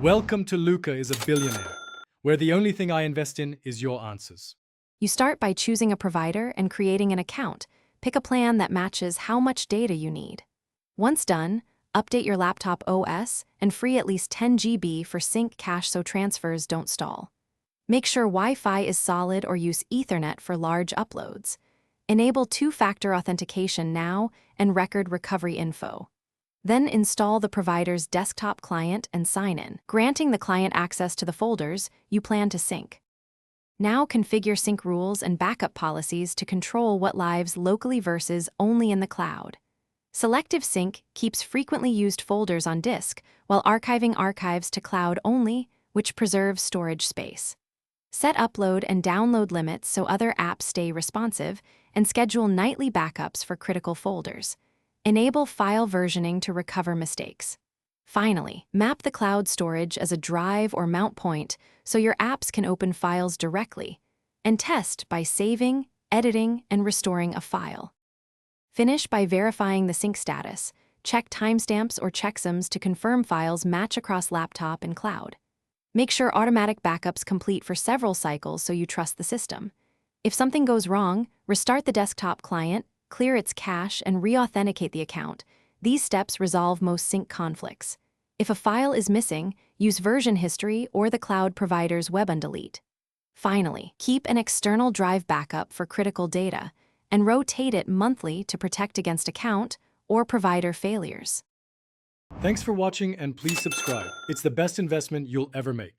Welcome to Luca is a Billionaire, where the only thing I invest in is your answers. You start by choosing a provider and creating an account. Pick a plan that matches how much data you need. Once done, update your laptop OS and free at least 10 GB for sync cache so transfers don't stall. Make sure Wi-Fi is solid or use Ethernet for large uploads. Enable two-factor authentication now and record recovery info. Then install the provider's desktop client and sign in, granting the client access to the folders you plan to sync. Now configure sync rules and backup policies to control what lives locally versus only in the cloud. Selective sync keeps frequently used folders on disk, while archiving archives to cloud only, which preserves storage space. Set upload and download limits so other apps stay responsive, and schedule nightly backups for critical folders. Enable file versioning to recover mistakes. Finally, map the cloud storage as a drive or mount point so your apps can open files directly, and test by saving, editing, and restoring a file. Finish by verifying the sync status. Check timestamps or checksums to confirm files match across laptop and cloud. Make sure automatic backups complete for several cycles so you trust the system. If something goes wrong, restart the desktop client, clear its cache, and re-authenticate the account. These steps resolve most sync conflicts. If a file is missing, use version history or the cloud provider's web undelete. Finally, keep an external drive backup for critical data and rotate it monthly to protect against account or provider failures. Thanks for watching and please subscribe. It's the best investment you'll ever make.